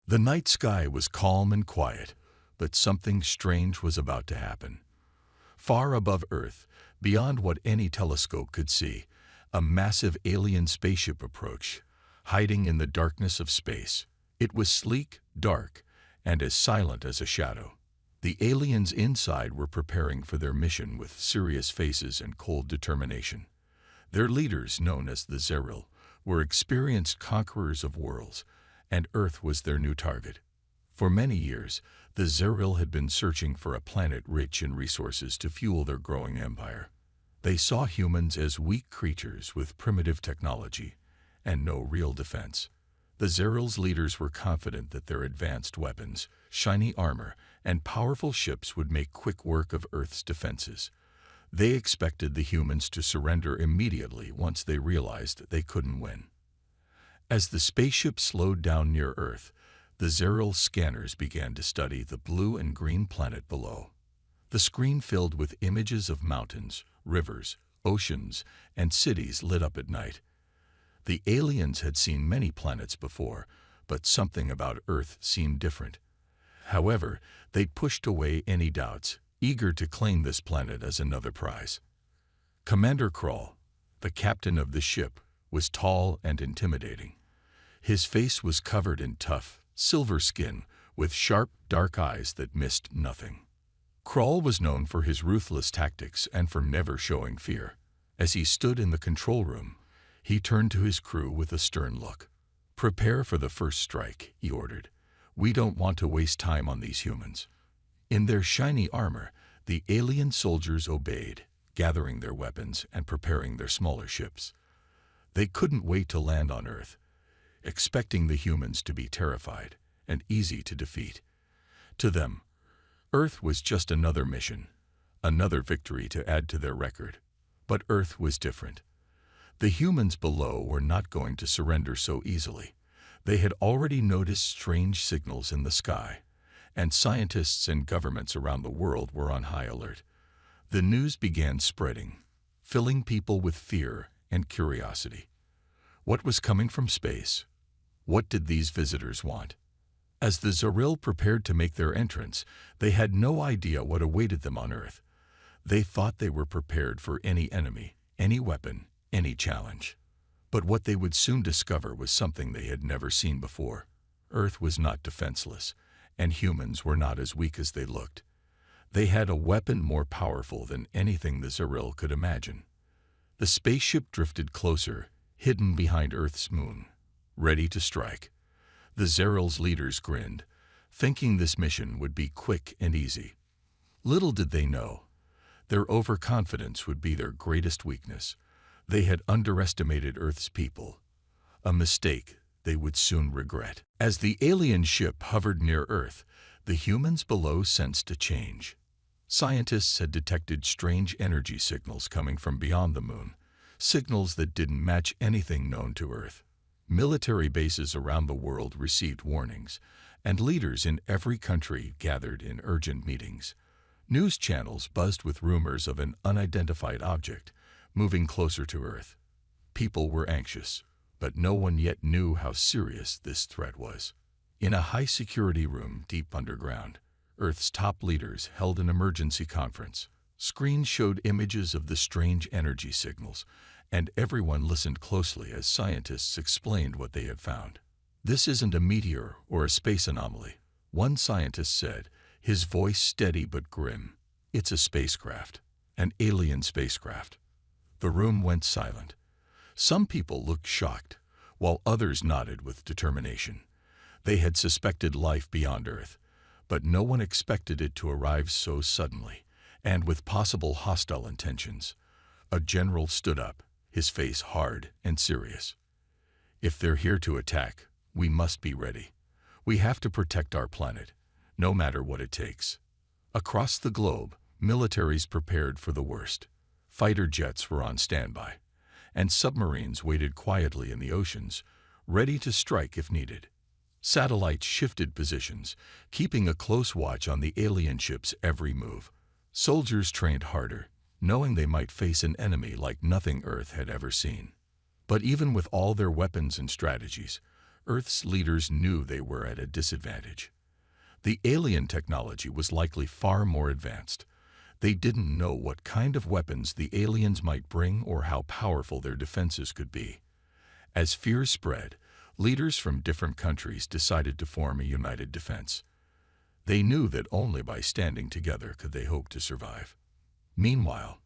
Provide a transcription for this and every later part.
The night sky was calm and quiet, but something strange was about to happen. Far above Earth, beyond what any telescope could see, a massive alien spaceship approached, hiding in the darkness of space. It was sleek, dark, and as silent as a shadow. The aliens inside were preparing for their mission with serious faces and cold determination. Their leaders, known as the Zeril, were experienced conquerors of worlds, and Earth was their new target. For many years, the Zeril had been searching for a planet rich in resources to fuel their growing empire. They saw humans as weak creatures with primitive technology and no real defense. The Zeril's leaders were confident that their advanced weapons, shiny armor, and powerful ships would make quick work of Earth's defenses. They expected the humans to surrender immediately once they realized that they couldn't win. As the spaceship slowed down near Earth, the Zeril scanners began to study the blue and green planet below. The screen filled with images of mountains, rivers, oceans, and cities lit up at night. The aliens had seen many planets before, but something about Earth seemed different. However, they pushed away any doubts, eager to claim this planet as another prize. Commander Kroll, the captain of the ship, was tall and intimidating. His face was covered in tough, silver skin, with sharp, dark eyes that missed nothing. Kroll was known for his ruthless tactics and for never showing fear. As he stood in the control room, he turned to his crew with a stern look. "Prepare for the first strike," he ordered. "We don't want to waste time on these humans." In their shiny armor, the alien soldiers obeyed, gathering their weapons and preparing their smaller ships. They couldn't wait to land on Earth, expecting the humans to be terrified and easy to defeat. To them, Earth was just another mission, another victory to add to their record. But Earth was different. The humans below were not going to surrender so easily. They had already noticed strange signals in the sky, and scientists and governments around the world were on high alert. The news began spreading, filling people with fear and curiosity. What was coming from space? What did these visitors want? As the Zeril prepared to make their entrance, they had no idea what awaited them on Earth. They thought they were prepared for any enemy, any weapon, any challenge. But what they would soon discover was something they had never seen before. Earth was not defenseless, and humans were not as weak as they looked. They had a weapon more powerful than anything the Zeril could imagine. The spaceship drifted closer, hidden behind Earth's moon, ready to strike. The Zeril's leaders grinned, thinking this mission would be quick and easy. Little did they know, their overconfidence would be their greatest weakness. They had underestimated Earth's people, a mistake they would soon regret. As the alien ship hovered near Earth, the humans below sensed a change. Scientists had detected strange energy signals coming from beyond the moon, signals that didn't match anything known to Earth. Military bases around the world received warnings, and leaders in every country gathered in urgent meetings. News channels buzzed with rumors of an unidentified object moving closer to Earth. People were anxious, but no one yet knew how serious this threat was. In a high-security room deep underground, Earth's top leaders held an emergency conference. Screens showed images of the strange energy signals, and everyone listened closely as scientists explained what they had found. "This isn't a meteor or a space anomaly," one scientist said, his voice steady but grim. "It's a spacecraft, an alien spacecraft." The room went silent. Some people looked shocked, while others nodded with determination. They had suspected life beyond Earth, but no one expected it to arrive so suddenly, and with possible hostile intentions. A general stood up, his face hard and serious. "If they're here to attack, we must be ready. We have to protect our planet, no matter what it takes." Across the globe, militaries prepared for the worst. Fighter jets were on standby, and submarines waited quietly in the oceans, ready to strike if needed. Satellites shifted positions, keeping a close watch on the alien ship's every move. Soldiers trained harder, knowing they might face an enemy like nothing Earth had ever seen. But even with all their weapons and strategies, Earth's leaders knew they were at a disadvantage. The alien technology was likely far more advanced. They didn't know what kind of weapons the aliens might bring or how powerful their defenses could be. As fears spread, leaders from different countries decided to form a united defense. They knew that only by standing together could they hope to survive. Meanwhile,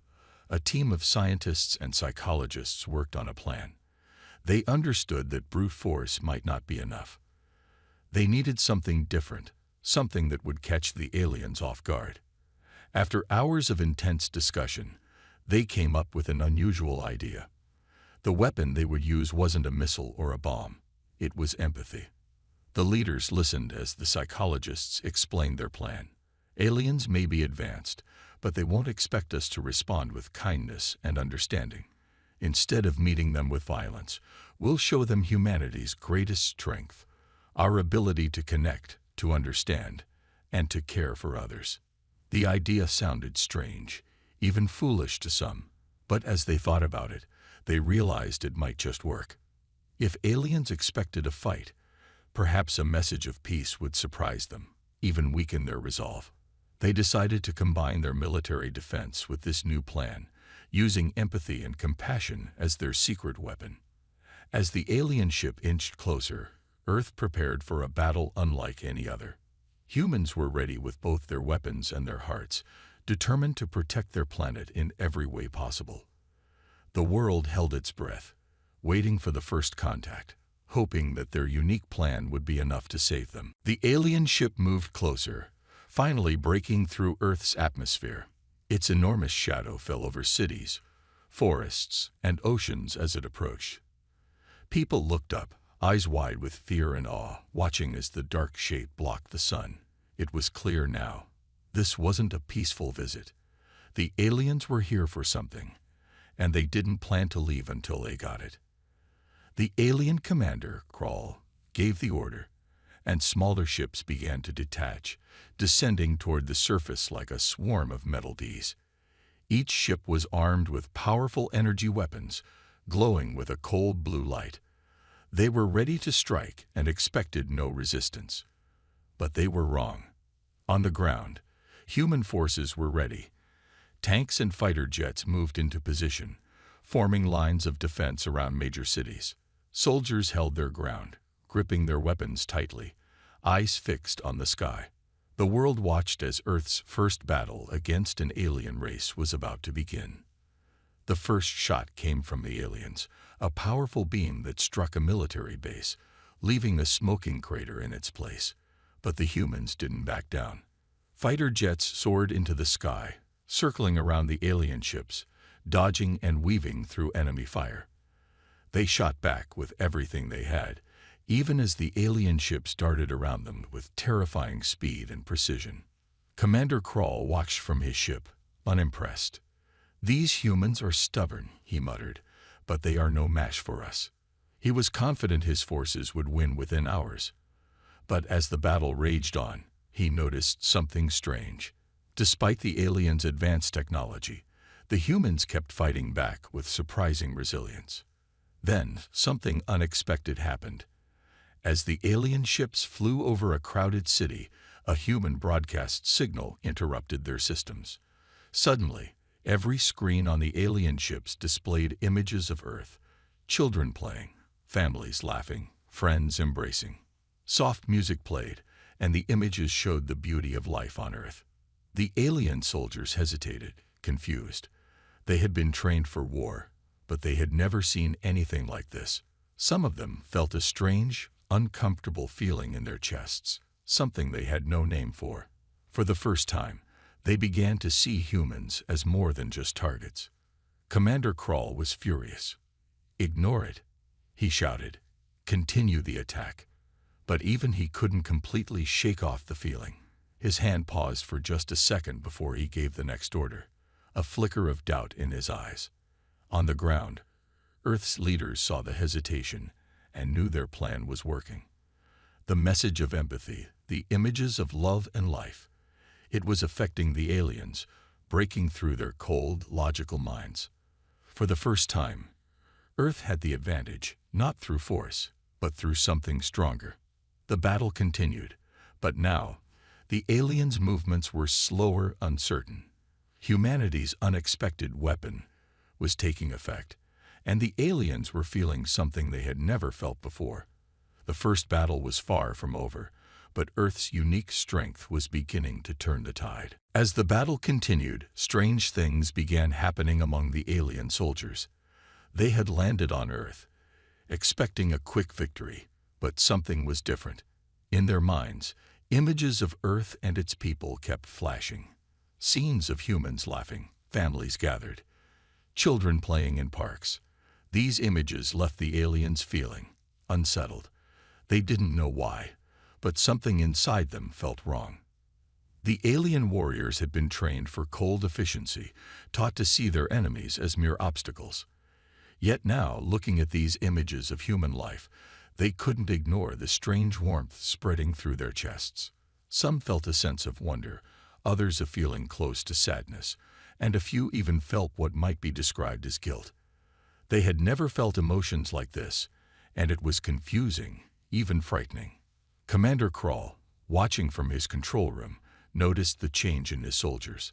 a team of scientists and psychologists worked on a plan. They understood that brute force might not be enough. They needed something different, something that would catch the aliens off guard. After hours of intense discussion, they came up with an unusual idea. The weapon they would use wasn't a missile or a bomb. It was empathy. The leaders listened as the psychologists explained their plan. Aliens may be advanced, but they won't expect us to respond with kindness and understanding. Instead of meeting them with violence, we'll show them humanity's greatest strength, our ability to connect, to understand, and to care for others. The idea sounded strange, even foolish to some, but as they thought about it, they realized it might just work. If aliens expected a fight, perhaps a message of peace would surprise them, even weaken their resolve. They decided to combine their military defense with this new plan, using empathy and compassion as their secret weapon. As the alien ship inched closer, Earth prepared for a battle unlike any other. Humans were ready with both their weapons and their hearts, determined to protect their planet in every way possible. The world held its breath, waiting for the first contact, hoping that their unique plan would be enough to save them. The alien ship moved closer, finally breaking through Earth's atmosphere. Its enormous shadow fell over cities, forests, and oceans as it approached. People looked up, eyes wide with fear and awe, watching as the dark shape blocked the sun. It was clear now. This wasn't a peaceful visit. The aliens were here for something, and they didn't plan to leave until they got it. The alien commander, Krall, gave the order, and smaller ships began to detach, descending toward the surface like a swarm of metal Ds. Each ship was armed with powerful energy weapons, glowing with a cold blue light. They were ready to strike and expected no resistance. But they were wrong. On the ground, human forces were ready. Tanks and fighter jets moved into position, forming lines of defense around major cities. Soldiers held their ground, gripping their weapons tightly, eyes fixed on the sky. The world watched as Earth's first battle against an alien race was about to begin. The first shot came from the aliens, a powerful beam that struck a military base, leaving a smoking crater in its place. But the humans didn't back down. Fighter jets soared into the sky, circling around the alien ships, dodging and weaving through enemy fire. They shot back with everything they had, even as the alien ships darted around them with terrifying speed and precision. Commander Krall watched from his ship, unimpressed. "These humans are stubborn," he muttered, "but they are no match for us." He was confident his forces would win within hours. But as the battle raged on, he noticed something strange. Despite the aliens' advanced technology, the humans kept fighting back with surprising resilience. Then, something unexpected happened. As the alien ships flew over a crowded city, a human broadcast signal interrupted their systems. Suddenly, every screen on the alien ships displayed images of Earth, children playing, families laughing, friends embracing. Soft music played, and the images showed the beauty of life on Earth. The alien soldiers hesitated, confused. They had been trained for war, but they had never seen anything like this. Some of them felt a strange, uncomfortable feeling in their chests, something they had no name for. For the first time, they began to see humans as more than just targets. Commander Krall was furious. "Ignore it," he shouted. "Continue the attack." But even he couldn't completely shake off the feeling. His hand paused for just a second before he gave the next order, a flicker of doubt in his eyes. On the ground, Earth's leaders saw the hesitation and knew their plan was working. The message of empathy, the images of love and life, it was affecting the aliens, breaking through their cold, logical minds. For the first time, Earth had the advantage, not through force, but through something stronger. The battle continued, but now, the aliens' movements were slower, uncertain. Humanity's unexpected weapon was taking effect, and the aliens were feeling something they had never felt before. The first battle was far from over, but Earth's unique strength was beginning to turn the tide. As the battle continued, strange things began happening among the alien soldiers. They had landed on Earth, expecting a quick victory, but something was different. In their minds, images of Earth and its people kept flashing. Scenes of humans laughing, families gathered, children playing in parks. These images left the aliens feeling unsettled. They didn't know why, but something inside them felt wrong. The alien warriors had been trained for cold efficiency, taught to see their enemies as mere obstacles. Yet now, looking at these images of human life, they couldn't ignore the strange warmth spreading through their chests. Some felt a sense of wonder, others a feeling close to sadness, and a few even felt what might be described as guilt. They had never felt emotions like this, and it was confusing, even frightening. Commander Krall, watching from his control room, noticed the change in his soldiers.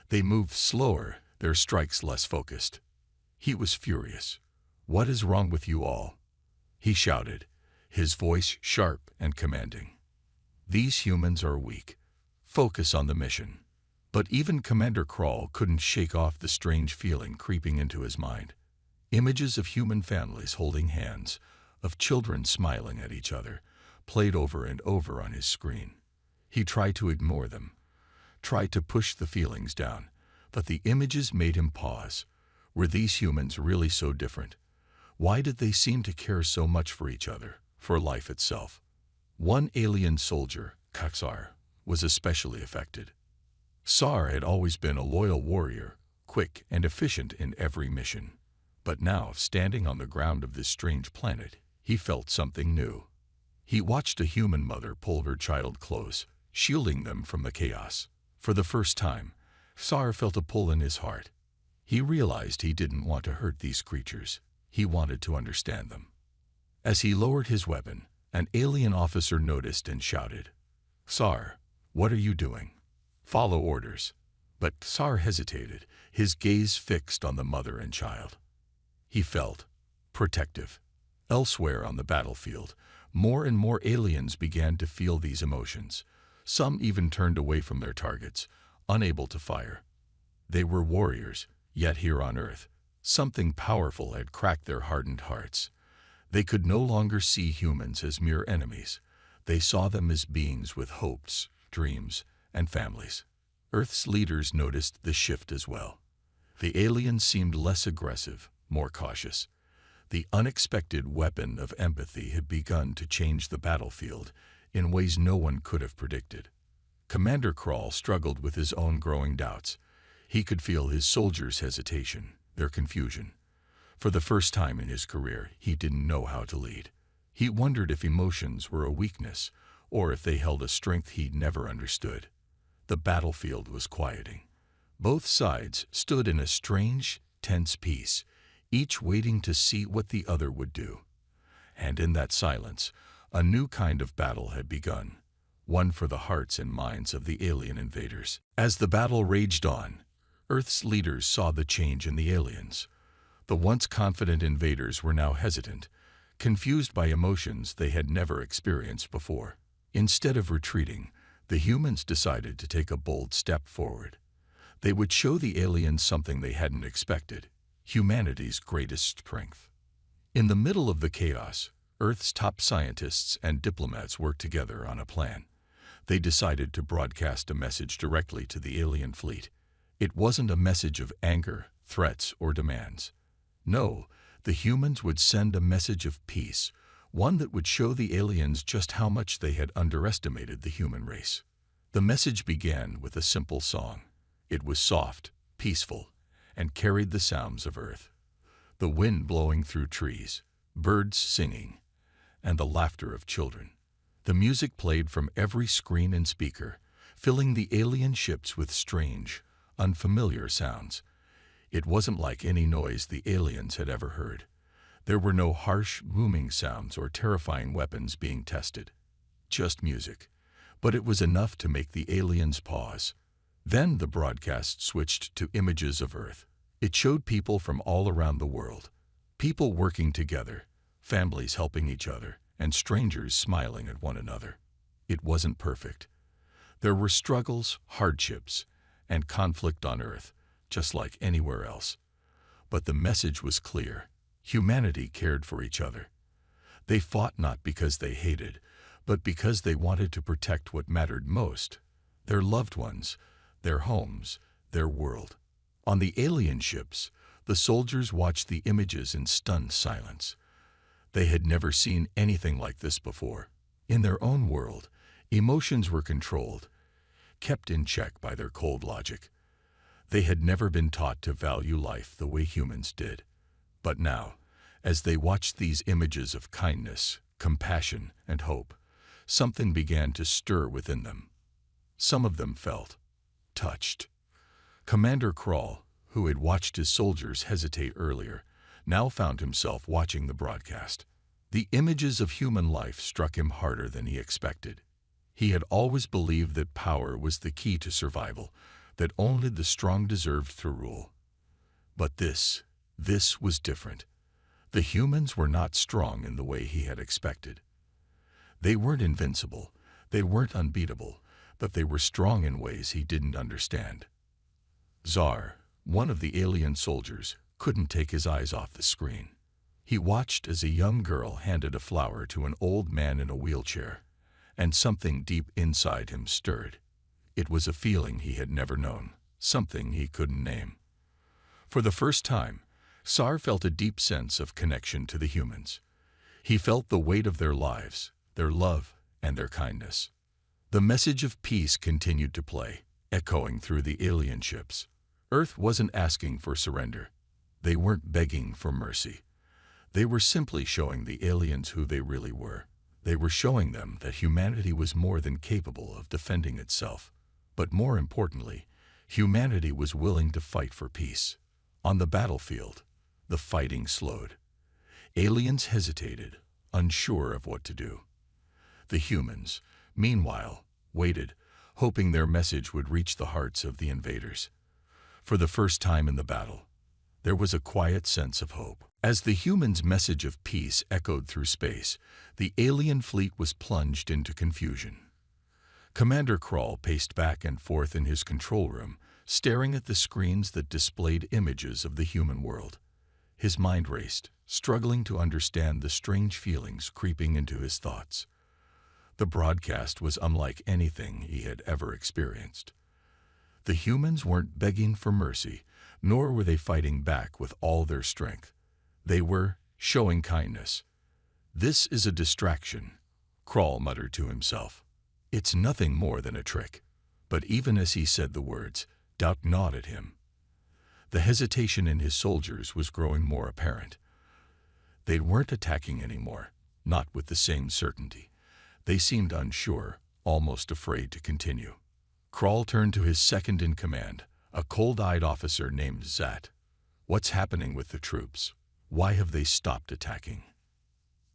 They moved slower, their strikes less focused. He was furious. "What is wrong with you all?" he shouted, his voice sharp and commanding. "These humans are weak. Focus on the mission." But even Commander Krall couldn't shake off the strange feeling creeping into his mind. Images of human families holding hands, of children smiling at each other, played over and over on his screen. He tried to ignore them, tried to push the feelings down, but the images made him pause. Were these humans really so different? Why did they seem to care so much for each other, for life itself? One alien soldier, Kaxar, was especially affected. Sar had always been a loyal warrior, quick and efficient in every mission. But now, standing on the ground of this strange planet, he felt something new. He watched a human mother pull her child close, shielding them from the chaos. For the first time, Sar felt a pull in his heart. He realized he didn't want to hurt these creatures. He wanted to understand them. As he lowered his weapon, an alien officer noticed and shouted, "Sar, what are you doing? Follow orders." But Sar hesitated, his gaze fixed on the mother and child. He felt protective. Elsewhere on the battlefield, more and more aliens began to feel these emotions. Some even turned away from their targets, unable to fire. They were warriors, yet here on Earth, something powerful had cracked their hardened hearts. They could no longer see humans as mere enemies. They saw them as beings with hopes, dreams, and families. Earth's leaders noticed the shift as well. The aliens seemed less aggressive, more cautious. The unexpected weapon of empathy had begun to change the battlefield in ways no one could have predicted. Commander Krall struggled with his own growing doubts. He could feel his soldiers' hesitation, their confusion. For the first time in his career, he didn't know how to lead. He wondered if emotions were a weakness, or if they held a strength he'd never understood. The battlefield was quieting. Both sides stood in a strange, tense peace, each waiting to see what the other would do. And in that silence, a new kind of battle had begun, one for the hearts and minds of the alien invaders. As the battle raged on, Earth's leaders saw the change in the aliens. The once confident invaders were now hesitant, confused by emotions they had never experienced before. Instead of retreating, the humans decided to take a bold step forward. They would show the aliens something they hadn't expected: humanity's greatest strength. In the middle of the chaos, Earth's top scientists and diplomats worked together on a plan. They decided to broadcast a message directly to the alien fleet. It wasn't a message of anger, threats, or demands. No, the humans would send a message of peace, one that would show the aliens just how much they had underestimated the human race. The message began with a simple song. It was soft, peaceful, and carried the sounds of Earth. The wind blowing through trees, birds singing, and the laughter of children. The music played from every screen and speaker, filling the alien ships with strange, unfamiliar sounds. It wasn't like any noise the aliens had ever heard. There were no harsh, booming sounds or terrifying weapons being tested. Just music. But it was enough to make the aliens pause. Then the broadcast switched to images of Earth. It showed people from all around the world. People working together, families helping each other, and strangers smiling at one another. It wasn't perfect. There were struggles, hardships, and conflict on Earth, just like anywhere else. But the message was clear. Humanity cared for each other. They fought not because they hated, but because they wanted to protect what mattered most: their loved ones, their homes, their world. On the alien ships, the soldiers watched the images in stunned silence. They had never seen anything like this before. In their own world, emotions were controlled, kept in check by their cold logic. They had never been taught to value life the way humans did. But now, as they watched these images of kindness, compassion, and hope, something began to stir within them. Some of them felt touched. Commander Krall, who had watched his soldiers hesitate earlier, now found himself watching the broadcast. The images of human life struck him harder than he expected. He had always believed that power was the key to survival, that only the strong deserved to rule. But this was different. The humans were not strong in the way he had expected. They weren't invincible, they weren't unbeatable, but they were strong in ways he didn't understand. Zar, one of the alien soldiers, couldn't take his eyes off the screen. He watched as a young girl handed a flower to an old man in a wheelchair, and something deep inside him stirred. It was a feeling he had never known, something he couldn't name. For the first time, Zar felt a deep sense of connection to the humans. He felt the weight of their lives, their love, and their kindness. The message of peace continued to play, echoing through the alien ships. Earth wasn't asking for surrender. They weren't begging for mercy. They were simply showing the aliens who they really were. They were showing them that humanity was more than capable of defending itself. But more importantly, humanity was willing to fight for peace. On the battlefield, the fighting slowed. Aliens hesitated, unsure of what to do. The humans, meanwhile, waited, hoping their message would reach the hearts of the invaders. For the first time in the battle, there was a quiet sense of hope. As the humans' message of peace echoed through space, the alien fleet was plunged into confusion. Commander Krall paced back and forth in his control room, staring at the screens that displayed images of the human world. His mind raced, struggling to understand the strange feelings creeping into his thoughts. The broadcast was unlike anything he had ever experienced. The humans weren't begging for mercy, nor were they fighting back with all their strength. They were showing kindness. "This is a distraction," Krall muttered to himself. "It's nothing more than a trick." But even as he said the words, doubt gnawed at him. The hesitation in his soldiers was growing more apparent. They weren't attacking anymore, not with the same certainty. They seemed unsure, almost afraid to continue. Krall turned to his second-in-command, a cold-eyed officer named Zat. "What's happening with the troops? Why have they stopped attacking?"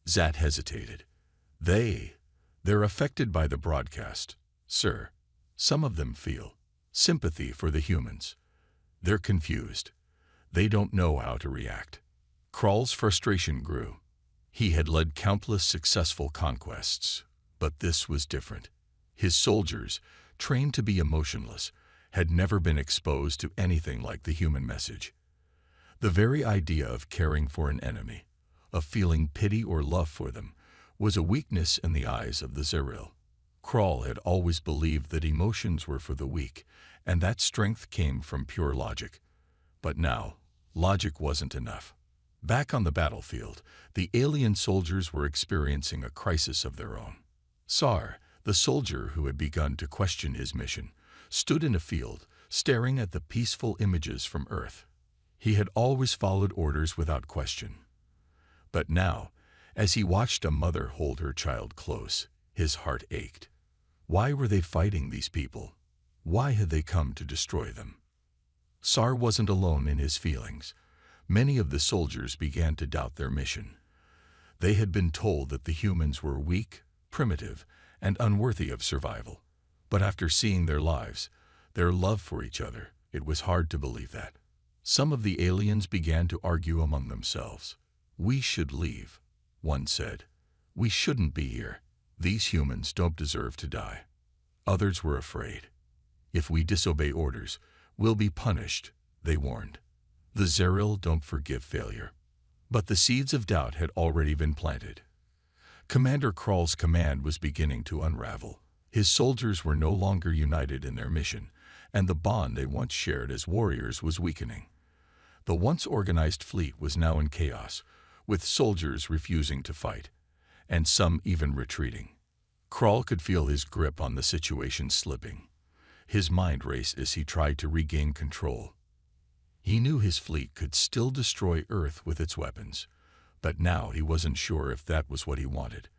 Zat hesitated. They're affected by the broadcast, sir. Some of them feel sympathy for the humans. They're confused. They don't know how to react." Krall's frustration grew. He had led countless successful conquests, but this was different. His soldiers, trained to be emotionless, had never been exposed to anything like the human message. The very idea of caring for an enemy, of feeling pity or love for them, was a weakness in the eyes of the Zeril. Krall had always believed that emotions were for the weak, and that strength came from pure logic. But now, logic wasn't enough. Back on the battlefield, the alien soldiers were experiencing a crisis of their own. Zar, the soldier who had begun to question his mission, stood in a field, staring at the peaceful images from Earth. He had always followed orders without question. But now, as he watched a mother hold her child close, his heart ached. Why were they fighting these people? Why had they come to destroy them? Zar wasn't alone in his feelings. Many of the soldiers began to doubt their mission. They had been told that the humans were weak, primitive, and unworthy of survival. But after seeing their lives, their love for each other, it was hard to believe that. Some of the aliens began to argue among themselves. "We should leave," one said. "We shouldn't be here. These humans don't deserve to die." Others were afraid. "If we disobey orders, we'll be punished," they warned. The Zeril don't forgive failure. But the seeds of doubt had already been planted. Commander Krall's command was beginning to unravel. His soldiers were no longer united in their mission, and the bond they once shared as warriors was weakening. The once organized fleet was now in chaos, with soldiers refusing to fight, and some even retreating. Krall could feel his grip on the situation slipping. His mind raced as he tried to regain control. He knew his fleet could still destroy Earth with its weapons, but now he wasn't sure if that was what he wanted.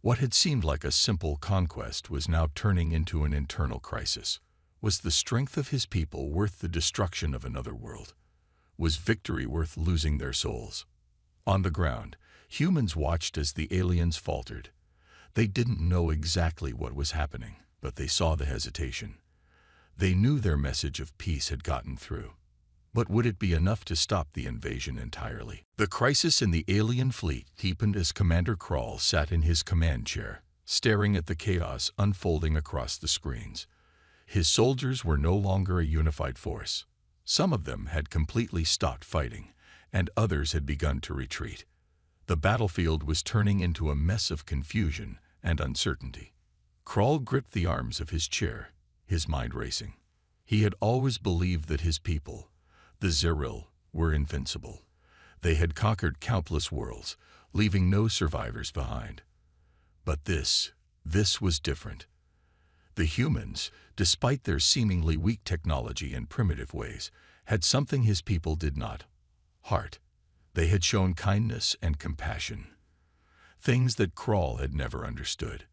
What had seemed like a simple conquest was now turning into an internal crisis. Was the strength of his people worth the destruction of another world? Was victory worth losing their souls? On the ground, humans watched as the aliens faltered. They didn't know exactly what was happening, but they saw the hesitation. They knew their message of peace had gotten through. But would it be enough to stop the invasion entirely? The crisis in the alien fleet deepened as Commander Krall sat in his command chair, staring at the chaos unfolding across the screens. His soldiers were no longer a unified force. Some of them had completely stopped fighting, and others had begun to retreat. The battlefield was turning into a mess of confusion and uncertainty. Krall gripped the arms of his chair, his mind racing. He had always believed that his people, the Zeril, were invincible. They had conquered countless worlds, leaving no survivors behind. But this was different. The humans, despite their seemingly weak technology and primitive ways, had something his people did not: heart. They had shown kindness and compassion, things that Krall had never understood.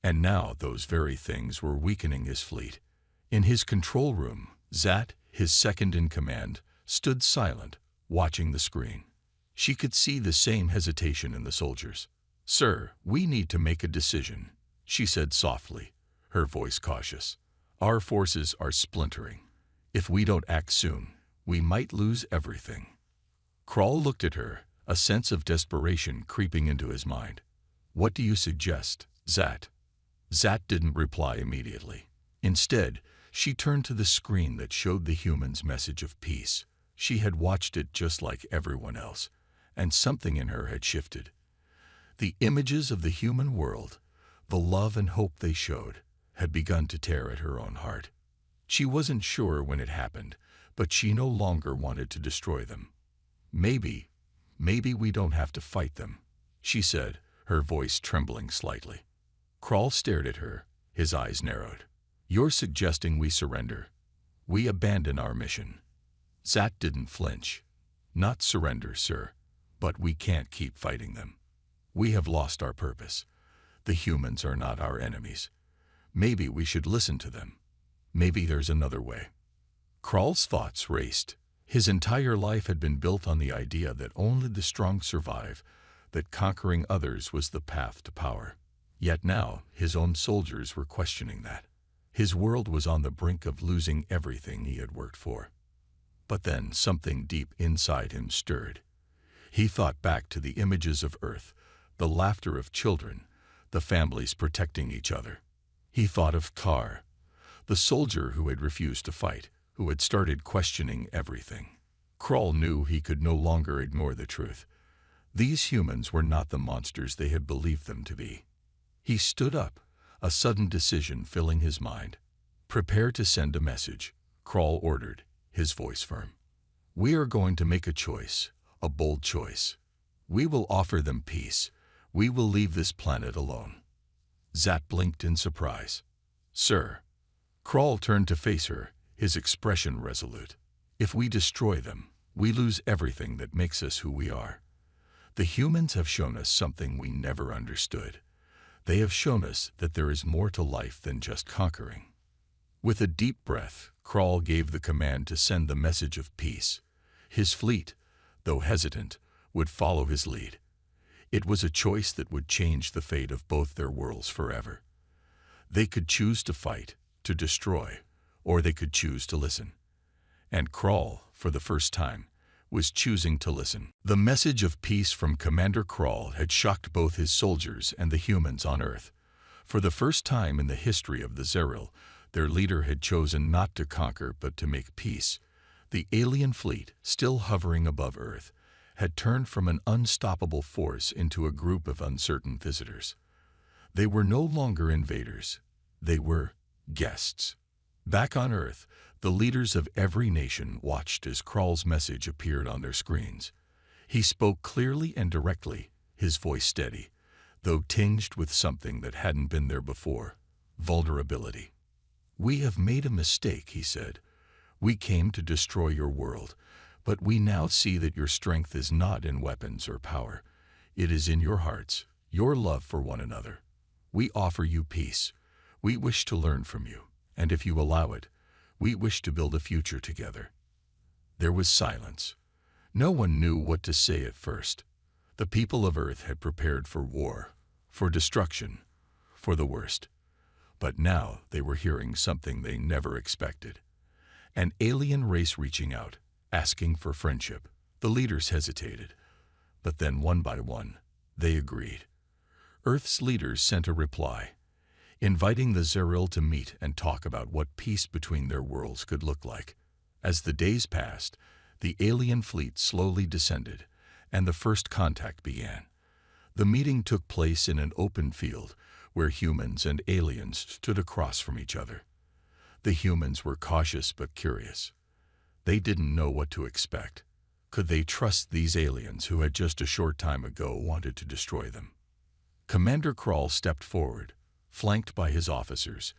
And now those very things were weakening his fleet. In his control room, Zat, his second-in-command, stood silent, watching the screen. She could see the same hesitation in the soldiers. "Sir, we need to make a decision," she said softly, her voice cautious. "Our forces are splintering. If we don't act soon, we might lose everything." Krall looked at her, a sense of desperation creeping into his mind. "What do you suggest, Zat?" Zat didn't reply immediately. Instead, she turned to the screen that showed the humans' message of peace. She had watched it just like everyone else, and something in her had shifted. The images of the human world, the love and hope they showed, had begun to tear at her own heart. She wasn't sure when it happened, but she no longer wanted to destroy them. Maybe we don't have to fight them," she said, her voice trembling slightly. Krall stared at her, his eyes narrowed. "You're suggesting we surrender. We abandon our mission." Zat didn't flinch. "Not surrender, sir, but we can't keep fighting them. We have lost our purpose. The humans are not our enemies. Maybe we should listen to them. Maybe there's another way." Krall's thoughts raced. His entire life had been built on the idea that only the strong survive, that conquering others was the path to power. Yet now, his own soldiers were questioning that. His world was on the brink of losing everything he had worked for. But then something deep inside him stirred. He thought back to the images of Earth, the laughter of children, the families protecting each other. He thought of Tar, the soldier who had refused to fight, who had started questioning everything. Krall knew he could no longer ignore the truth. These humans were not the monsters they had believed them to be. He stood up, a sudden decision filling his mind. "Prepare to send a message," Krall ordered, his voice firm. "We are going to make a choice, a bold choice. We will offer them peace. We will leave this planet alone." Zat blinked in surprise. "Sir." Krall turned to face her, his expression resolute. "If we destroy them, we lose everything that makes us who we are. The humans have shown us something we never understood. They have shown us that there is more to life than just conquering." With a deep breath, Krall gave the command to send the message of peace. His fleet, though hesitant, would follow his lead. It was a choice that would change the fate of both their worlds forever. They could choose to fight, to destroy, or they could choose to listen. And Krall, for the first time, was choosing to listen. The message of peace from Commander Krall had shocked both his soldiers and the humans on Earth. For the first time in the history of the Zeril, their leader had chosen not to conquer but to make peace. The alien fleet, still hovering above Earth, had turned from an unstoppable force into a group of uncertain visitors. They were no longer invaders. They were guests. Back on Earth, the leaders of every nation watched as Krall's message appeared on their screens. He spoke clearly and directly, his voice steady, though tinged with something that hadn't been there before: vulnerability. "We have made a mistake," he said. "We came to destroy your world, but we now see that your strength is not in weapons or power. It is in your hearts, your love for one another. We offer you peace. We wish to learn from you, and if you allow it, we wish to build a future together." There was silence. No one knew what to say at first. The people of Earth had prepared for war, for destruction, for the worst. But now they were hearing something they never expected. An alien race reaching out, asking for friendship. The leaders hesitated, but then one by one, they agreed. Earth's leaders sent a reply, inviting the Zeril to meet and talk about what peace between their worlds could look like. As the days passed, the alien fleet slowly descended, and the first contact began. The meeting took place in an open field where humans and aliens stood across from each other. The humans were cautious but curious. They didn't know what to expect. Could they trust these aliens who had just a short time ago wanted to destroy them? Commander Krall stepped forward, flanked by his officers,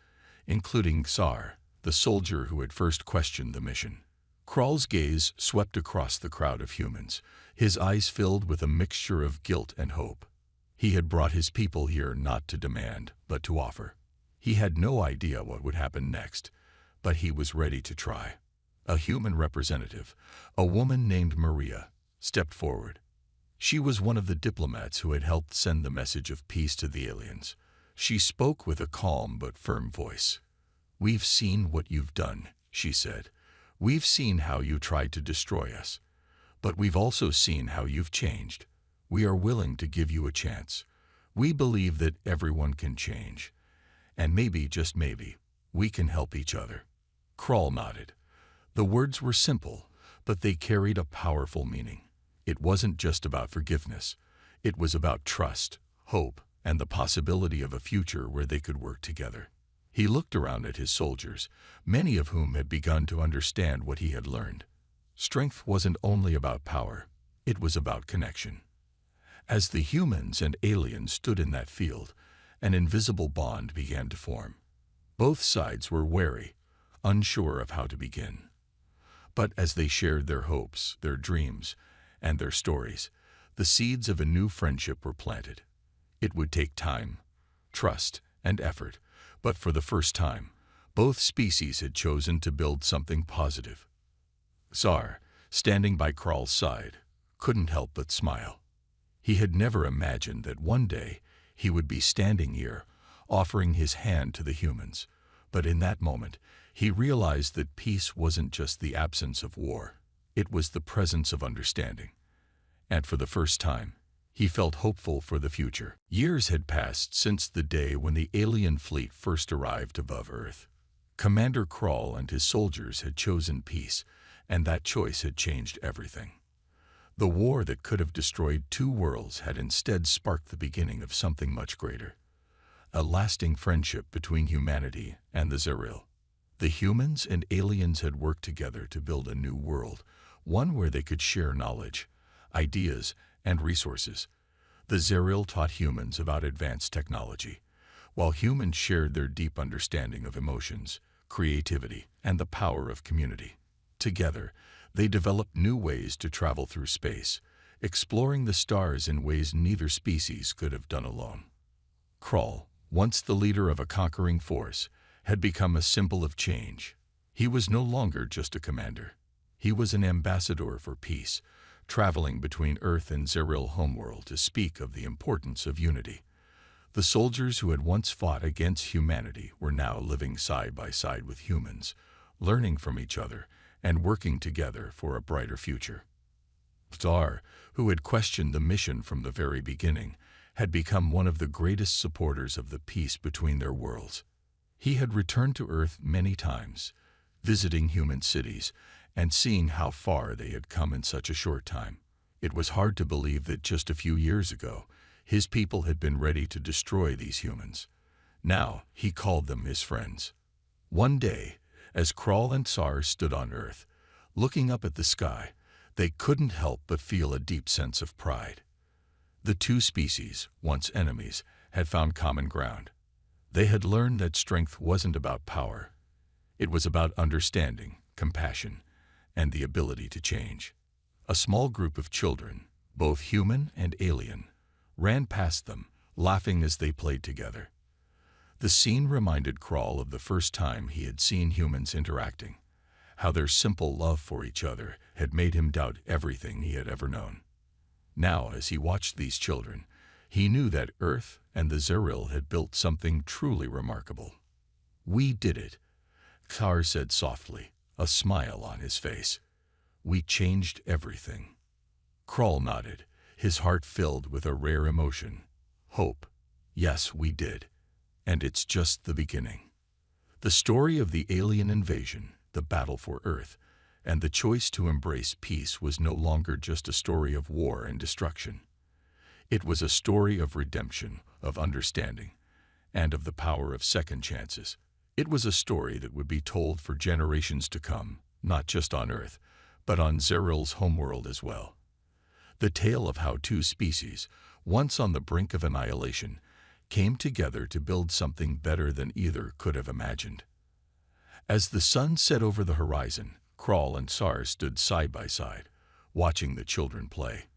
including Xar, the soldier who had first questioned the mission. Krall's gaze swept across the crowd of humans, his eyes filled with a mixture of guilt and hope. He had brought his people here not to demand, but to offer. He had no idea what would happen next, but he was ready to try. A human representative, a woman named Maria, stepped forward. She was one of the diplomats who had helped send the message of peace to the aliens. She spoke with a calm but firm voice. "We've seen what you've done," she said. "We've seen how you tried to destroy us. But we've also seen how you've changed. We are willing to give you a chance. We believe that everyone can change. And maybe, just maybe, we can help each other." Krall nodded. The words were simple, but they carried a powerful meaning. It wasn't just about forgiveness. It was about trust, hope, and the possibility of a future where they could work together. He looked around at his soldiers, many of whom had begun to understand what he had learned. Strength wasn't only about power, it was about connection. As the humans and aliens stood in that field, an invisible bond began to form. Both sides were wary, unsure of how to begin. But as they shared their hopes, their dreams, and their stories, the seeds of a new friendship were planted. It would take time, trust, and effort, but for the first time, both species had chosen to build something positive. Xar, standing by Krall's side, couldn't help but smile. He had never imagined that one day he would be standing here, offering his hand to the humans. But in that moment, he realized that peace wasn't just the absence of war. It was the presence of understanding. And for the first time, he felt hopeful for the future. Years had passed since the day when the alien fleet first arrived above Earth. Commander Krall and his soldiers had chosen peace, and that choice had changed everything. The war that could have destroyed two worlds had instead sparked the beginning of something much greater. A lasting friendship between humanity and the Zeril. The humans and aliens had worked together to build a new world, one where they could share knowledge, ideas, and resources. The Zeril taught humans about advanced technology, while humans shared their deep understanding of emotions, creativity, and the power of community. Together, they developed new ways to travel through space, exploring the stars in ways neither species could have done alone. Krall, once the leader of a conquering force, had become a symbol of change. He was no longer just a commander. He was an ambassador for peace, traveling between Earth and Zeril homeworld to speak of the importance of unity. The soldiers who had once fought against humanity were now living side by side with humans, learning from each other and working together for a brighter future. Star, who had questioned the mission from the very beginning, had become one of the greatest supporters of the peace between their worlds. He had returned to Earth many times, visiting human cities and seeing how far they had come in such a short time. It was hard to believe that just a few years ago, his people had been ready to destroy these humans. Now he called them his friends. One day, as Kral and Sar stood on Earth, looking up at the sky, they couldn't help but feel a deep sense of pride. The two species, once enemies, had found common ground. They had learned that strength wasn't about power. It was about understanding, compassion, and the ability to change. A small group of children, both human and alien, ran past them, laughing as they played together. The scene reminded Kral of the first time he had seen humans interacting, how their simple love for each other had made him doubt everything he had ever known. Now, as he watched these children, he knew that Earth and the Zeril had built something truly remarkable. "We did it," Sar said softly, a smile on his face. "We changed everything." Kral nodded, his heart filled with a rare emotion. Hope. Yes, we did. And it's just the beginning. The story of the alien invasion, the battle for Earth, and the choice to embrace peace was no longer just a story of war and destruction. It was a story of redemption, of understanding, and of the power of second chances. It was a story that would be told for generations to come, not just on Earth, but on Zeril's homeworld as well. The tale of how two species, once on the brink of annihilation, came together to build something better than either could have imagined. As the sun set over the horizon, Kral and Sar stood side by side, watching the children play.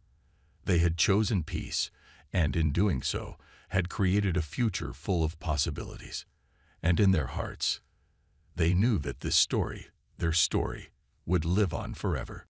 They had chosen peace, and in doing so, had created a future full of possibilities. And in their hearts, they knew that this story, their story, would live on forever.